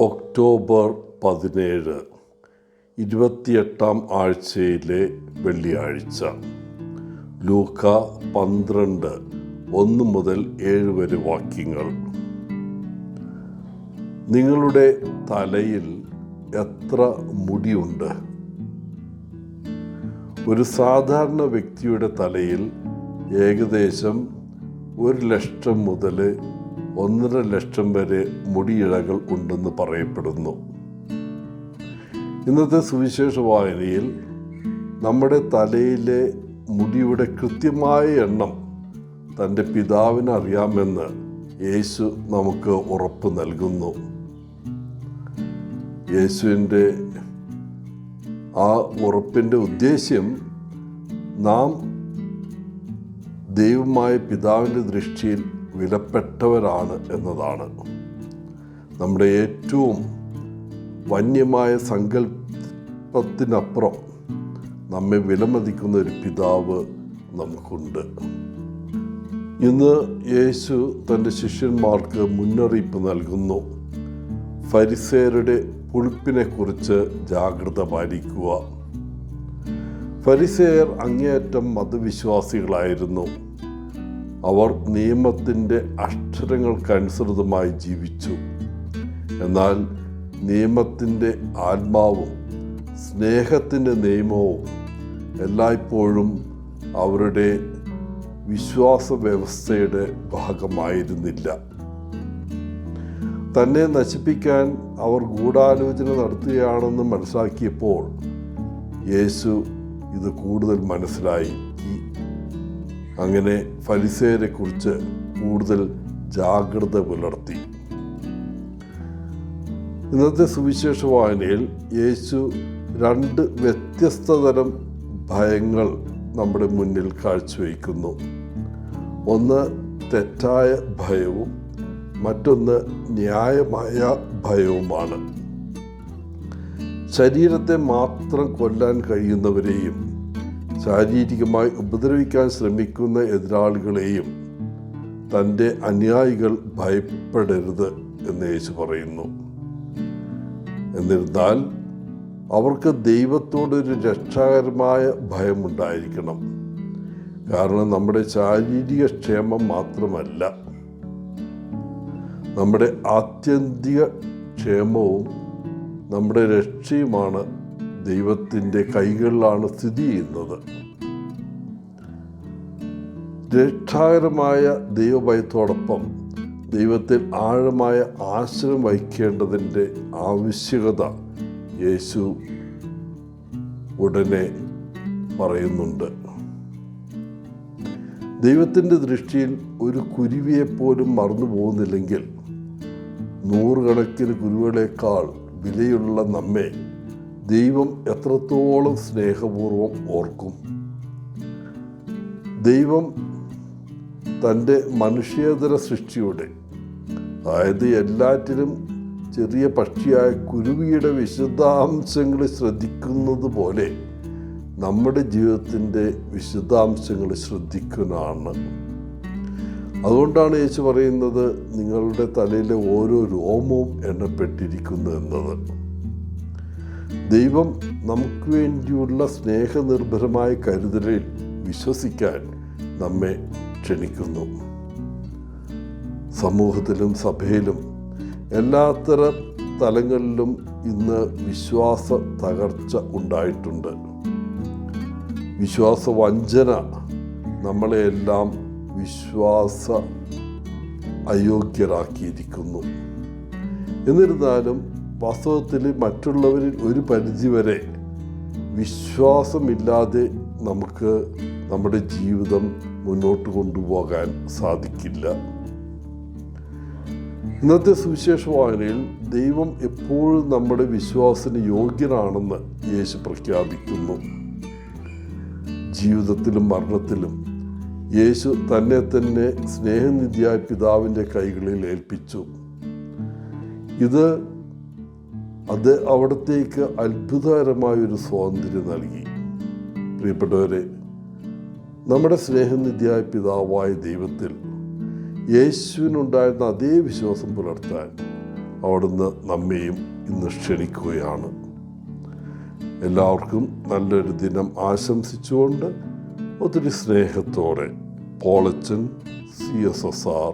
October 17 28-ാം ആഴ്ചയിലെ വെള്ളിയാഴ്ച. ലൂക്ക 12 1 മുതൽ 7 വരെ വാക്യങ്ങൾ. നിങ്ങളുടെ തലയിൽ എത്ര മുടിയുണ്ട്? ഒരു സാധാരണ വ്യക്തിയുടെ തലയിൽ ഏകദേശം 1,00,000 മുതൽ 1,50,000 വരെ മുടിയിഴകൾ ഉണ്ടെന്ന് പറയപ്പെടുന്നു. ഇന്നത്തെ സുവിശേഷ വായനയിൽ നമ്മുടെ തലയിലെ മുടിയുടെ കൃത്യമായ എണ്ണം തൻ്റെ പിതാവിന് അറിയാമെന്ന് യേശു നമുക്ക് ഉറപ്പ് നൽകുന്നു. യേശുവിൻ്റെ ആ ഉറപ്പിൻ്റെ ഉദ്ദേശ്യം നാം ദൈവമായ പിതാവിൻ്റെ ദൃഷ്ടിയിൽ വിലപ്പെട്ടവരാണ് എന്നതാണ്. നമ്മുടെ ഏറ്റവും വന്യമായ സങ്കല്പത്തിനപ്പുറം നമ്മെ വിലമതിക്കുന്ന ഒരു പിതാവ് നമുക്കുണ്ട്. ഇന്ന് യേശു തൻ്റെ ശിഷ്യന്മാർക്ക് മുന്നറിയിപ്പ് നൽകുന്നു. ഫരിസേയരുടെ പുളിപ്പിനെക്കുറിച്ച് ജാഗ്രത പാലിക്കുക. ഫരിസേയർ അങ്ങേയറ്റം മതവിശ്വാസികളായിരുന്നു. അവർ നിയമത്തിൻ്റെ അക്ഷരങ്ങൾക്കനുസൃതമായി ജീവിച്ചു. എന്നാൽ നിയമത്തിൻ്റെ ആത്മാവും സ്നേഹത്തിൻ്റെ നിയമവും എല്ലായ്പ്പോഴും അവരുടെ വിശ്വാസ വ്യവസ്ഥയുടെ ഭാഗമായിരുന്നില്ല. തന്നെ നശിപ്പിക്കാൻ അവർ ഗൂഢാലോചന നടത്തുകയാണെന്ന് മനസ്സിലാക്കിയപ്പോൾ യേശു ഇത് കൂടുതൽ മനസ്സിലായി. അങ്ങനെ ഫരിസേയരെ കുറിച്ച് കൂടുതൽ ജാഗ്രത പുലർത്തി. ഇന്നത്തെ സുവിശേഷ വായനയിൽ യേശു 2 വ്യത്യസ്ത തരം ഭയങ്ങൾ നമ്മുടെ മുന്നിൽ കാഴ്ചവെക്കുന്നു. ഒന്ന് തെറ്റായ ഭയവും മറ്റൊന്ന് ന്യായമായ ഭയവുമാണ്. ശരീരത്തെ മാത്രം കൊല്ലാൻ കഴിയുന്നവരെയും ശാരീരികമായി ഉപദ്രവിക്കാൻ ശ്രമിക്കുന്ന എതിരാളികളെയും തൻ്റെ അനുയായികൾ ഭയപ്പെടരുത് എന്ന് യേശു പറയുന്നു. എന്നിരുന്നാൽ അവർക്ക് ദൈവത്തോടൊരു രക്ഷാകരമായ ഭയമുണ്ടായിരിക്കണം. കാരണം നമ്മുടെ ശാരീരിക ക്ഷേമം മാത്രമല്ല, നമ്മുടെ ആത്യന്തിക ക്ഷേമവും നമ്മുടെ രക്ഷയുമാണ് ദൈവത്തിൻ്റെ കൈകളിലാണ് സ്ഥിതി ചെയ്യുന്നത്. രക്ഷാകരമായ ദൈവഭയത്തോടൊപ്പം ദൈവത്തിൽ ആഴമായ ആശ്രയം വഹിക്കേണ്ടതിൻ്റെ ആവശ്യകത യേശു ഉടനെ പറയുന്നുണ്ട്. ദൈവത്തിൻ്റെ ദൃഷ്ടിയിൽ ഒരു കുരുവിയെപ്പോലും മറന്നു പോകുന്നില്ലെങ്കിൽ 100 കണക്കിന് കുരുവികളേക്കാൾ വിലയുള്ള നമ്മെ ദൈവം എത്രത്തോളം സ്നേഹപൂർവ്വം ഓർക്കും. ദൈവം തൻ്റെ മനുഷ്യേതര സൃഷ്ടിയുടെ, അതായത് എല്ലാറ്റിലും ചെറിയ പക്ഷിയായ കുരുവിയുടെ വിശുദ്ധാംശങ്ങൾ ശ്രദ്ധിക്കുന്നത് പോലെ നമ്മുടെ ജീവിതത്തിൻ്റെ വിശുദ്ധാംശങ്ങൾ ശ്രദ്ധിക്കുന്നതാണ്. അതുകൊണ്ടാണ് യേശു പറയുന്നത്, നിങ്ങളുടെ തലയിലെ ഓരോ രോമവും എണ്ണപ്പെട്ടിരിക്കുന്നു എന്നത്. ദൈവം നമുക്ക് വേണ്ടിയുള്ള സ്നേഹനിർഭരമായ കരുതലിൽ വിശ്വസിക്കാൻ നമ്മെ ക്ഷണിക്കുന്നു. സമൂഹത്തിലും സഭയിലും എല്ലാത്തരം തലങ്ങളിലും ഇന്ന് വിശ്വാസ തകർച്ച ഉണ്ടായിട്ടുണ്ട്. വിശ്വാസ വഞ്ചന നമ്മളെയെല്ലാം വിശ്വാസ അയോഗ്യരാക്കിയിരിക്കുന്നു. എന്നിരുന്നാലും വാസ്തവത്തിൽ മറ്റുള്ളവരിൽ ഒരു പരിധിവരെ വിശ്വാസമില്ലാതെ നമുക്ക് നമ്മുടെ ജീവിതം മുന്നോട്ട് കൊണ്ടുപോകാൻ സാധിക്കില്ല. ഇന്നത്തെ സുവിശേഷ വായനയിൽ ദൈവം എപ്പോഴും നമ്മുടെ വിശ്വാസത്തിന് യോഗ്യനാണെന്ന് യേശു പ്രഖ്യാപിക്കുന്നു. ജീവിതത്തിലും മരണത്തിലും യേശു തന്നെ തന്നെ സ്നേഹനിധിയായ പിതാവിൻ്റെ കൈകളിൽ ഏൽപ്പിച്ചു. അത് അവിടത്തേക്ക് അത്ഭുതകരമായൊരു സ്വാതന്ത്ര്യം നൽകി. പ്രിയപ്പെട്ടവരെ, നമ്മുടെ സ്നേഹനിധിയായ പിതാവായ ദൈവത്തിൽ യേശുവിനുണ്ടായിരുന്ന അതേ വിശ്വാസം പുലർത്താൻ അവിടുന്ന് നമ്മെയും ഇന്ന് ക്ഷണിക്കുകയാണ്. എല്ലാവർക്കും നല്ലൊരു ദിനം ആശംസിച്ചുകൊണ്ട് ഒത്തിരി സ്നേഹത്തോടെ പോളച്ചൻ CSSR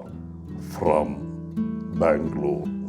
ഫ്രം ബാംഗ്ലൂർ.